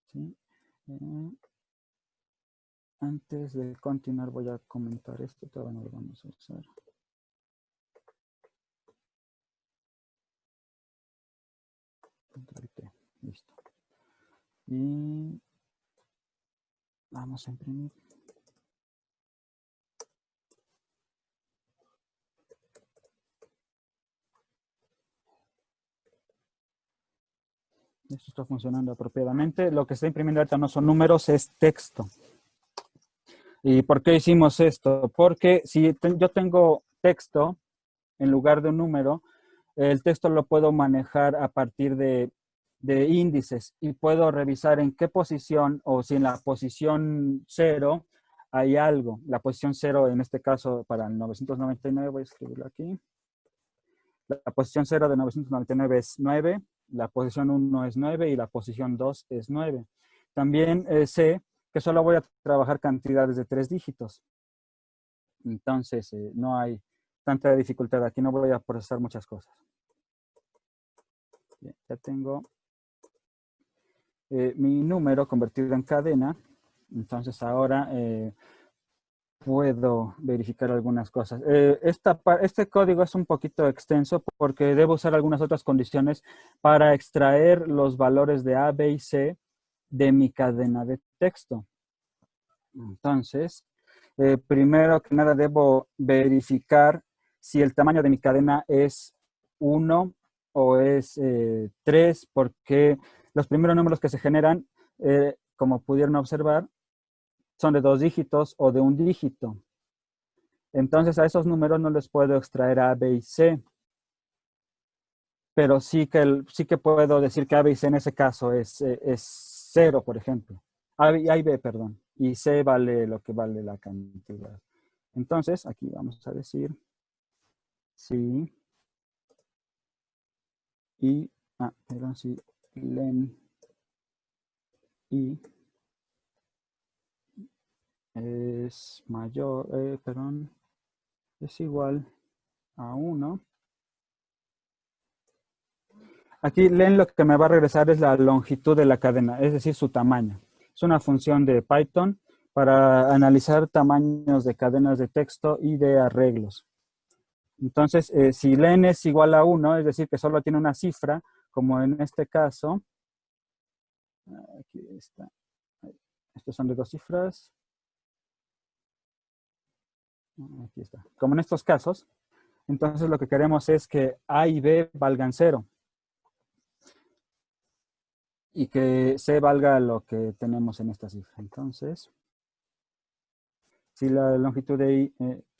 ¿Sí? Antes de continuar voy a comentar esto, todavía no lo vamos a usar. Control T, listo. Y vamos a imprimir. Esto está funcionando apropiadamente. Lo que está imprimiendo ahorita no son números, es texto. ¿Y por qué hicimos esto? Porque si yo tengo texto en lugar de un número, el texto lo puedo manejar a partir de índices y puedo revisar en qué posición o si en la posición 0 hay algo. La posición 0 en este caso para el 999, voy a escribirlo aquí. La posición 0 de 999 es 9, la posición 1 es 9 y la posición 2 es 9. También sé que solo voy a trabajar cantidades de 3 dígitos. Entonces, no hay tanta dificultad. Aquí no voy a procesar muchas cosas. Bien, ya tengo mi número convertido en cadena. Entonces, ahora puedo verificar algunas cosas. Este código es un poquito extenso porque debo usar algunas otras condiciones para extraer los valores de A, B y C de mi cadena de texto. Entonces, primero que nada debo verificar si el tamaño de mi cadena es 1 o es 3, porque los primeros números que se generan, como pudieron observar, son de 2 dígitos o de 1 dígito. Entonces, a esos números no les puedo extraer A, B y C. Pero sí que puedo decir que A, B y C en ese caso es 0, por ejemplo. A y B, perdón. Y C vale lo que vale la cantidad. Entonces, aquí vamos a decir sí. Y, perdón, sí, len y es mayor, perdón, es igual a 1. Aquí len lo que me va a regresar es la longitud de la cadena, es decir, su tamaño. Es una función de Python para analizar tamaños de cadenas de texto y de arreglos. Entonces, si len es igual a 1, es decir, que solo tiene una cifra, como en este caso, aquí está, estos son de 2 cifras, aquí está, como en estos casos, entonces lo que queremos es que A y B valgan 0 y que C valga lo que tenemos en esta cifra. Entonces, si la longitud de I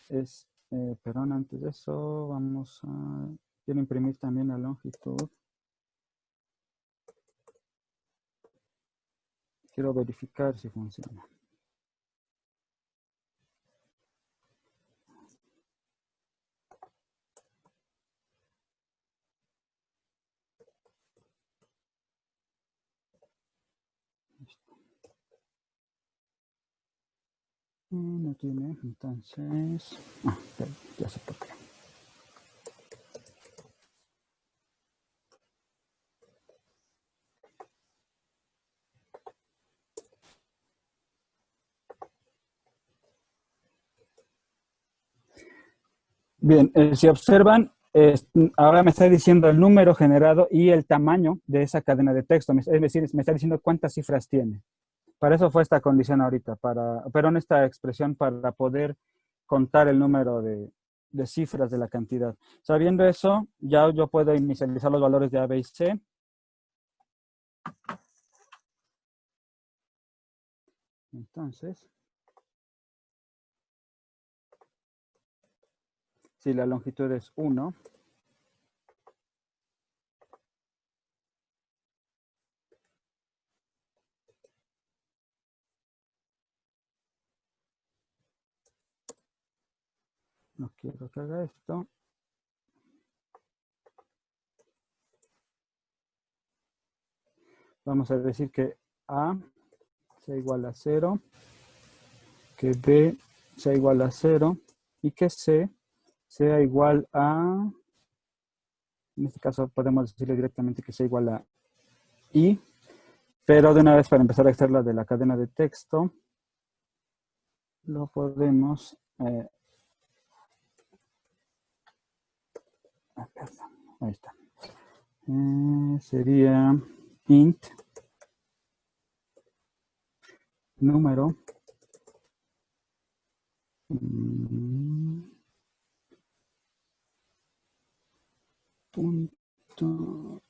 es, perdón, antes de eso, quiero imprimir también la longitud. Quiero verificar si funciona. No tiene, entonces... ya sé por qué. Bien, si observan, ahora me está diciendo el número generado y el tamaño de esa cadena de texto. Es decir, me está diciendo cuántas cifras tiene. Para eso fue esta condición ahorita, perdón, esta expresión para poder contar el número de cifras de la cantidad. Sabiendo eso, ya yo puedo inicializar los valores de A, B y C. Entonces, si la longitud es 1, no quiero que haga esto. Vamos a decir que A sea igual a 0, que B sea igual a 0 y que C sea igual a, en este caso podemos decirle directamente que sea igual a I, pero de una vez para empezar a extraerla de la cadena de texto, lo podemos, perdón, ahí está. Sería int número punto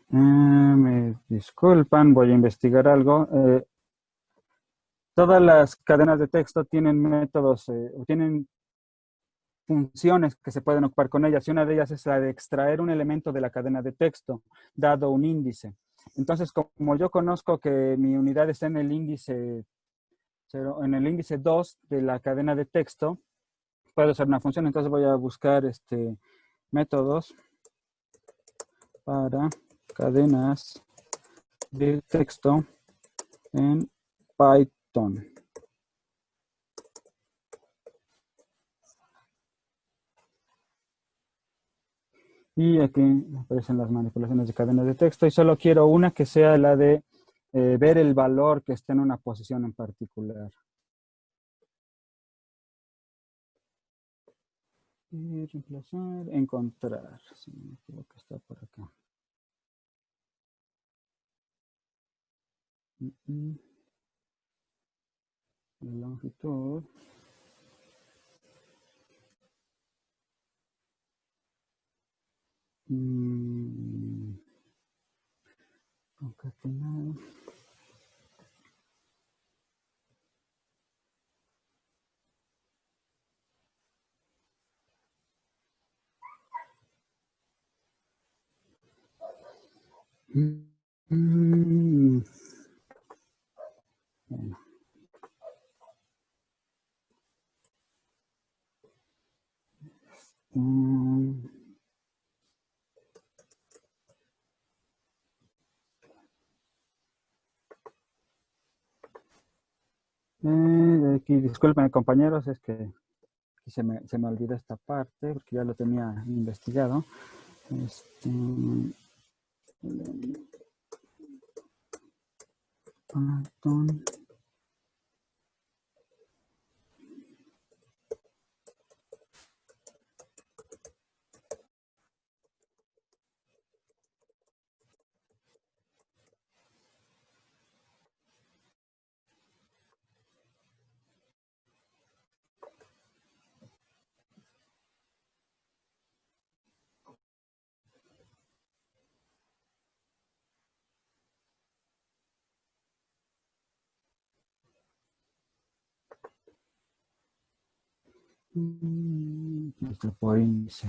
me disculpan, voy a investigar algo. Todas las cadenas de texto tienen métodos, tienen funciones que se pueden ocupar con ellas, y una de ellas es la de extraer un elemento de la cadena de texto, dado un índice. Entonces, como yo conozco que mi unidad está en el índice 0, en el índice 2 de la cadena de texto, puedo hacer una función. Entonces voy a buscar métodos para cadenas de texto en Python. Y aquí aparecen las manipulaciones de cadenas de texto y solo quiero una que sea la de ver el valor que esté en una posición en particular. Y reemplazar, encontrar. Si no me equivoco, está por acá. La longitud. Concatenado. Bueno. De Aquí, disculpen compañeros, es que aquí se me olvidó esta parte porque ya lo tenía investigado. Python. Esto por índice.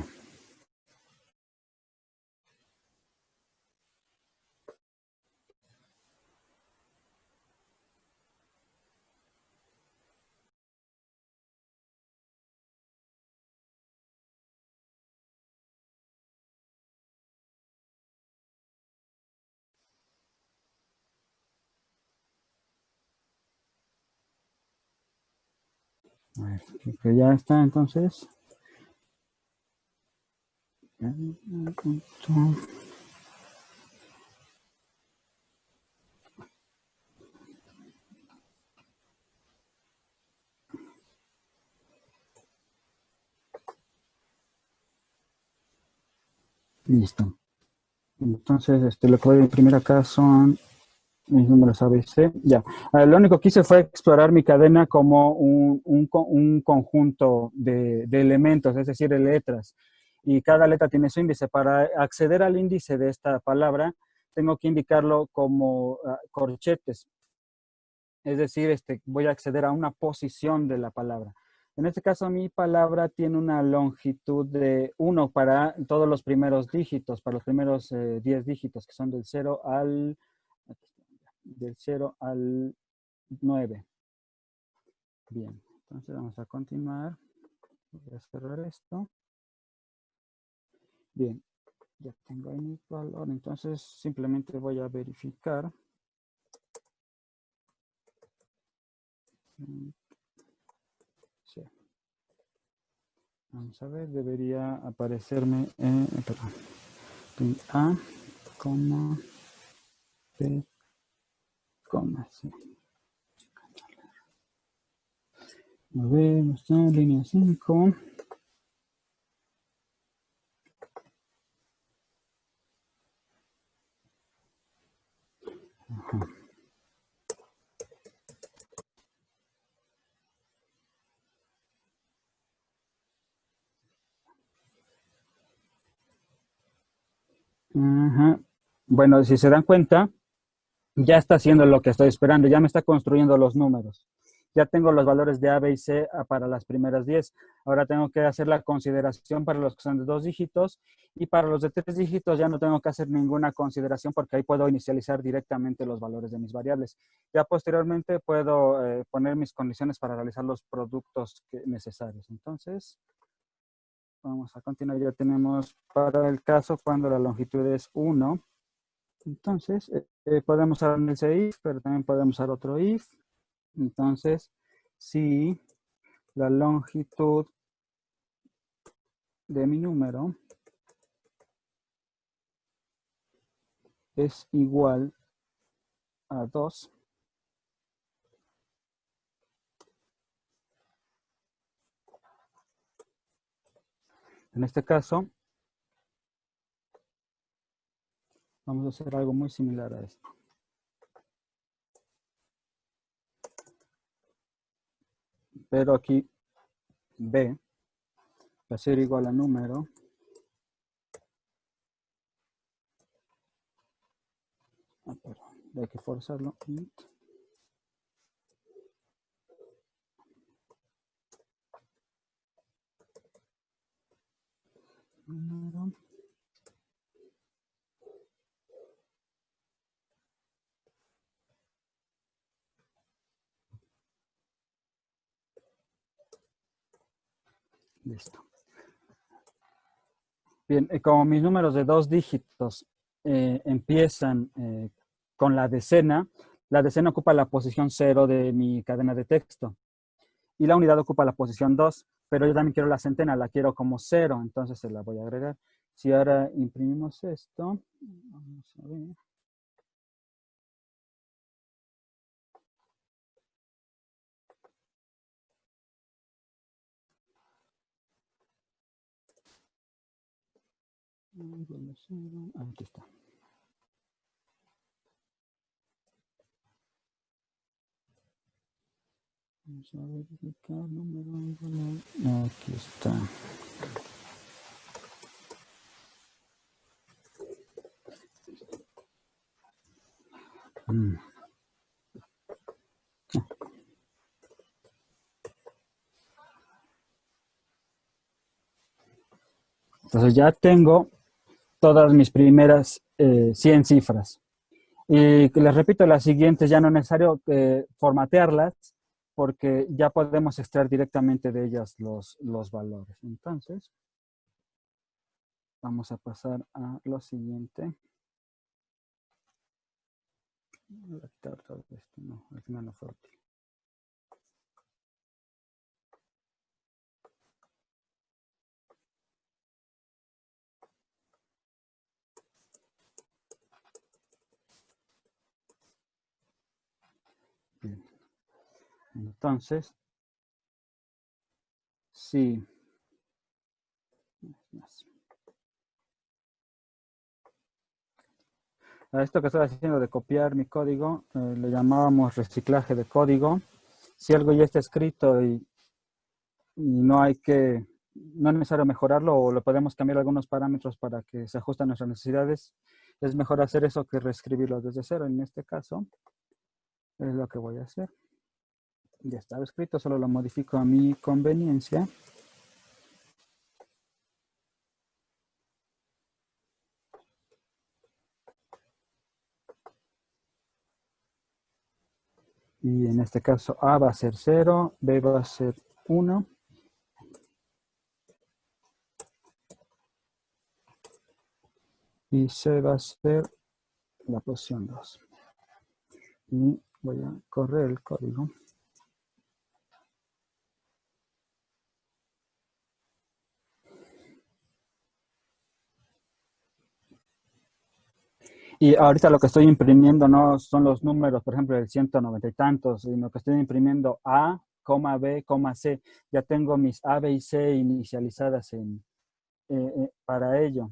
A ver, creo que ya está entonces. Listo. Entonces, lo que voy a imprimir acá son mis números ABC. Ya. Lo único que hice fue explorar mi cadena como un conjunto de elementos, es decir, de letras. Y cada letra tiene su índice. Para acceder al índice de esta palabra, tengo que indicarlo como corchetes. Es decir, voy a acceder a una posición de la palabra. En este caso, mi palabra tiene una longitud de 1 para todos los primeros dígitos, para los primeros 10 dígitos, que son del 0 al 9. Bien, entonces vamos a continuar. Voy a cerrar esto. Bien, ya tengo ahí mi valor, entonces simplemente voy a verificar. Sí. Vamos a ver, debería aparecerme, perdón, print A, coma, B, coma, sí. A ver, está en línea 5. Ajá. Ajá. Bueno, si se dan cuenta, ya está haciendo lo que estoy esperando, ya me está construyendo los números. Ya tengo los valores de A, B y C para las primeras 10. Ahora tengo que hacer la consideración para los que son de 2 dígitos y para los de 3 dígitos ya no tengo que hacer ninguna consideración porque ahí puedo inicializar directamente los valores de mis variables. Ya posteriormente puedo poner mis condiciones para realizar los productos necesarios. Entonces, vamos a continuar. Ya tenemos para el caso cuando la longitud es 1. Entonces, podemos usar ese if, pero también podemos usar otro if. Entonces, si la longitud de mi número es igual a 2, en este caso, vamos a hacer algo muy similar a esto. Pero aquí B va a ser igual a número. Perdón, hay que forzarlo. Número. Listo. Bien, como mis números de 2 dígitos empiezan con la decena ocupa la posición 0 de mi cadena de texto. y la unidad ocupa la posición 2, pero yo también quiero la centena, la quiero como 0, entonces se la voy a agregar. Si ahora imprimimos esto, vamos a ver. Aquí está. Vamos a verificar número. Aquí está. Entonces ya tengo todas mis primeras 100 cifras. Y les repito, las siguientes ya no es necesario formatearlas porque ya podemos extraer directamente de ellas los valores. Entonces, vamos a pasar a lo siguiente. Voy a quitar todo esto, no, al final no fue útil. Bien. Entonces, sí. A esto que estoy haciendo de copiar mi código, le llamábamos reciclaje de código. Si algo ya está escrito y no es necesario mejorarlo o le podemos cambiar algunos parámetros para que se ajusten a nuestras necesidades, es mejor hacer eso que reescribirlo desde cero. En este caso, es lo que voy a hacer. Ya estaba escrito, solo lo modifico a mi conveniencia. Y en este caso A va a ser 0, B va a ser 1. Y C va a ser la posición 2. Y voy a correr el código. Y ahorita lo que estoy imprimiendo no son los números, por ejemplo, el 190 y tantos, sino que estoy imprimiendo A, B, C. Ya tengo mis A, B y C inicializadas para ello.